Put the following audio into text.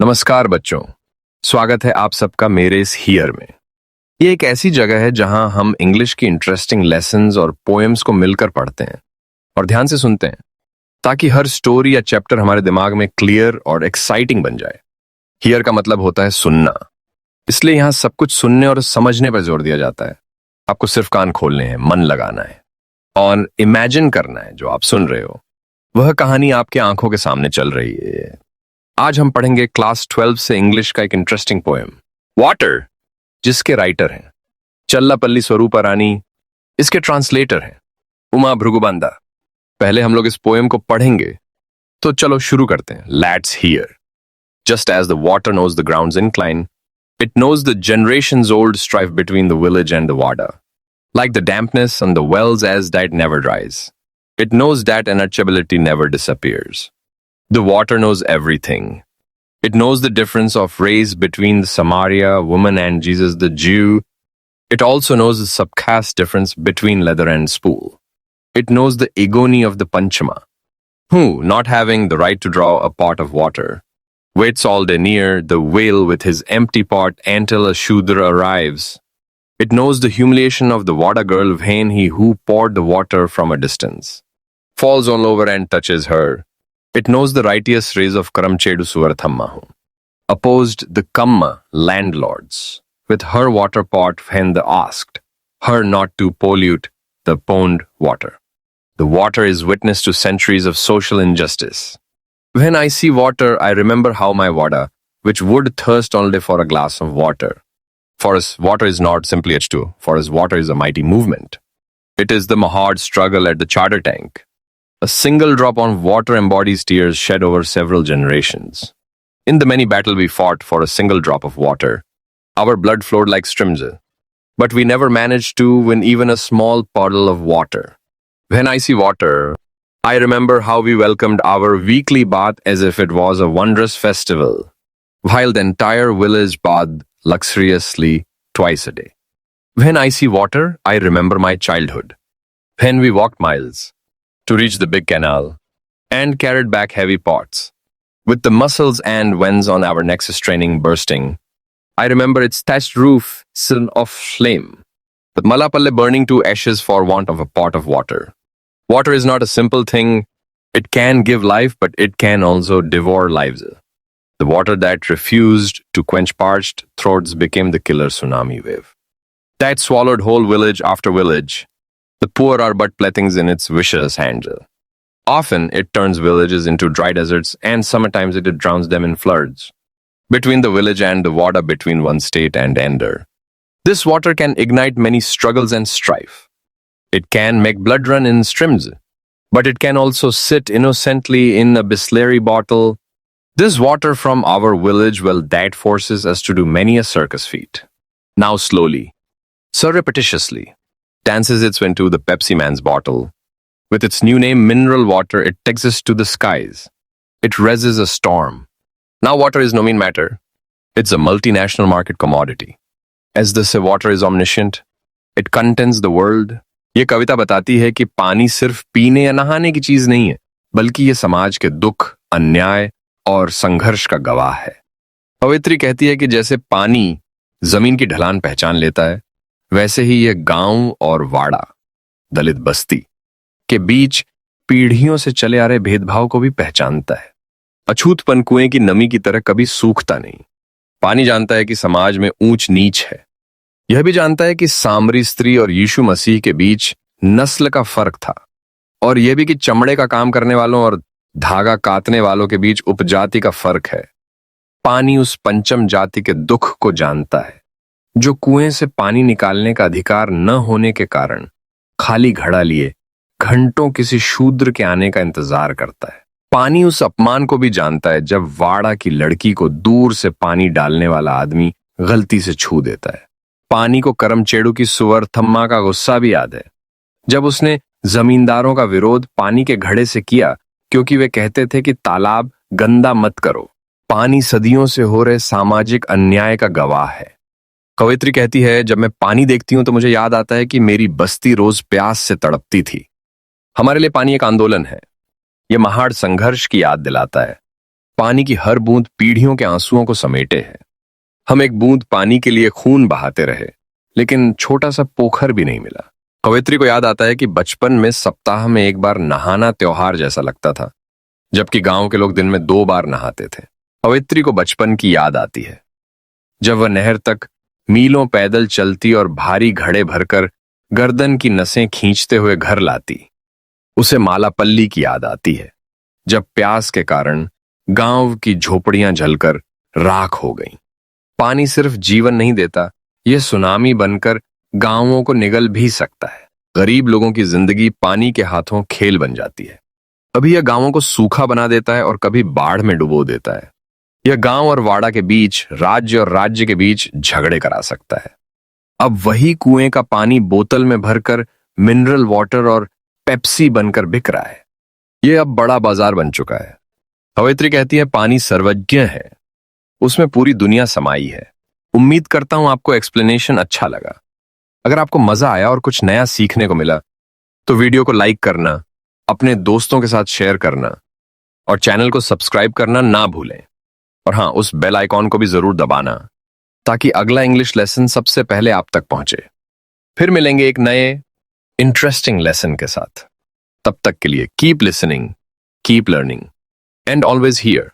नमस्कार बच्चों। स्वागत है आप सबका मेरे इस हियर में। ये एक ऐसी जगह है जहां हम इंग्लिश की इंटरेस्टिंग लेसन्स और पोएम्स को मिलकर पढ़ते हैं और ध्यान से सुनते हैं ताकि हर स्टोरी या चैप्टर हमारे दिमाग में क्लियर और एक्साइटिंग बन जाए। हियर का मतलब होता है सुनना, इसलिए यहाँ सब कुछ सुनने और समझने पर जोर दिया जाता है। आपको सिर्फ कान खोलने हैं, मन लगाना है और इमेजिन करना है जो आप सुन रहे हो वह कहानी आपके आंखों के सामने चल रही है। आज हम पढ़ेंगे क्लास 12 से इंग्लिश का एक इंटरेस्टिंग पोएम वाटर, जिसके राइटर हैं चल्लापल्ली स्वरूपा रानी। इसके ट्रांसलेटर हैं उमा भृगुबांदा। पहले हम लोग इस पोएम को पढ़ेंगे, तो चलो शुरू करते हैं। Let's hear. Just as the water knows the grounds incline, it knows the generations old strife between the village and the water. Like the dampness on the wells as that never dries, it knows that untouchability never disappears. The water knows everything. It knows the difference of race between the Samaria woman and Jesus the Jew. It also knows the subcaste difference between leather and spool. It knows the agony of the Panchama, who, not having the right to draw a pot of water, waits all day near the well with his empty pot until a Shudra arrives. It knows the humiliation of the water girl vain he who poured the water from a distance, falls all over and touches her. It knows the righteous rays of Karamchedu Suvarthammahu, opposed the Kamma landlords with her water pot when they asked her not to pollute the pond water. The water is witness to centuries of social injustice. When I see water, I remember how my Vada, which would thirst only for a glass of water. For us, water is not simply H2O. For us, water is a mighty movement. It is the Mahad struggle at the charter tank. A single drop of water embodies tears shed over several generations. In the many battles we fought for a single drop of water, our blood flowed like streams, but we never managed to win even a small puddle of water. When I see water, I remember how we welcomed our weekly bath as if it was a wondrous festival, while the entire village bathed luxuriously twice a day. When I see water, I remember my childhood, when we walked miles to reach the big canal and carried back heavy pots, with the muscles and veins on our necks straining bursting. I remember its thatched roof still of flame, but Malapalle burning to ashes for want of a pot of water. Water is not a simple thing. It can give life, but it can also devour lives. The water that refused to quench parched throats became the killer tsunami wave that swallowed whole village after village. The poor are but playthings in its vicious hands. Often it turns villages into dry deserts, and sometimes it drowns them in floods. Between the village and the water, between one state and another, this water can ignite many struggles and strife. It can make blood run in streams, but it can also sit innocently in a Bisleri bottle. This water from our village, well, that forces us to do many a circus feat. Now slowly, surreptitiously, dances its way into the Pepsi Man's bottle. With its new name, mineral water, it takes us to the skies. It raises a storm. Now water is no mean matter. It's a multinational market commodity. As they say, water is omniscient. It contains the world. ये कविता बताती है कि पानी सिर्फ पीने या नहाने की चीज नहीं है, बल्कि ये समाज के दुख, अन्याय और संघर्ष का गवाह है। कवित्री कहती है कि जैसे पानी जमीन की ढलान पहचान लेता है, वैसे ही ये गांव और वाड़ा, दलित बस्ती के बीच पीढ़ियों से चले आ रहे भेदभाव को भी पहचानता है। अछूतपन कुएं की नमी की तरह कभी सूखता नहीं। पानी जानता है कि समाज में ऊंच नीच है। यह भी जानता है कि सामरी स्त्री और यीशु मसीह के बीच नस्ल का फर्क था, और यह भी कि चमड़े का काम करने वालों और धागा काटने वालों के बीच उपजाति का फर्क है। पानी उस पंचम जाति के दुख को जानता है जो कुएं से पानी निकालने का अधिकार न होने के कारण खाली घड़ा लिए घंटों किसी शूद्र के आने का इंतजार करता है। पानी उस अपमान को भी जानता है जब वाड़ा की लड़की को दूर से पानी डालने वाला आदमी गलती से छू देता है। पानी को करमचेड़ू की सुवरथम्मा का गुस्सा भी याद है, जब उसने जमींदारों का विरोध पानी के घड़े से किया क्योंकि वे कहते थे कि तालाब गंदा मत करो। पानी सदियों से हो रहे सामाजिक अन्याय का गवाह है। कवित्री कहती है, जब मैं पानी देखती हूं तो मुझे याद आता है कि मेरी बस्ती रोज प्यास से तड़पती थी। हमारे लिए पानी एक आंदोलन है। यह महाड़ संघर्ष की याद दिलाता है। पानी की हर बूंद पीढ़ियों के आंसुओं को समेटे है। हम एक बूंद पानी के लिए खून बहाते रहे, लेकिन छोटा सा पोखर भी नहीं मिला। कवयित्री को याद आता है कि बचपन में सप्ताह में एक बार नहाना त्योहार जैसा लगता था, जबकि गांव के लोग दिन में 2 बार नहाते थे। कवयित्री को बचपन की याद आती है, जब वह नहर तक मीलों पैदल चलती और भारी घड़े भरकर गर्दन की नसें खींचते हुए घर लाती। उसे मालापल्ली की याद आती है, जब प्यास के कारण गांव की झोपड़ियां जलकर राख हो गईं। पानी सिर्फ जीवन नहीं देता, यह सुनामी बनकर गांवों को निगल भी सकता है। गरीब लोगों की जिंदगी पानी के हाथों खेल बन जाती है। कभी यह गांवों को सूखा बना देता है और कभी बाढ़ में डुबो देता है। यह गांव और वाड़ा के बीच, राज्य और राज्य के बीच झगड़े करा सकता है। अब वही कुएं का पानी बोतल में भरकर मिनरल वाटर और पेप्सी बनकर बिक रहा है। यह अब बड़ा बाजार बन चुका है। कवयित्री कहती है, पानी सर्वज्ञ है, उसमें पूरी दुनिया समाई है। उम्मीद करता हूं आपको एक्सप्लेनेशन अच्छा लगा। अगर आपको मजा आया और कुछ नया सीखने को मिला, तो वीडियो को लाइक करना, अपने दोस्तों के साथ शेयर करना और चैनल को सब्सक्राइब करना ना भूलें। और हाँ, उस बेल आइकॉन को भी जरूर दबाना, ताकि अगला इंग्लिश लेसन सबसे पहले आप तक पहुंचे। फिर मिलेंगे एक नए इंटरेस्टिंग लेसन के साथ। तब तक के लिए keep listening, keep learning and always here.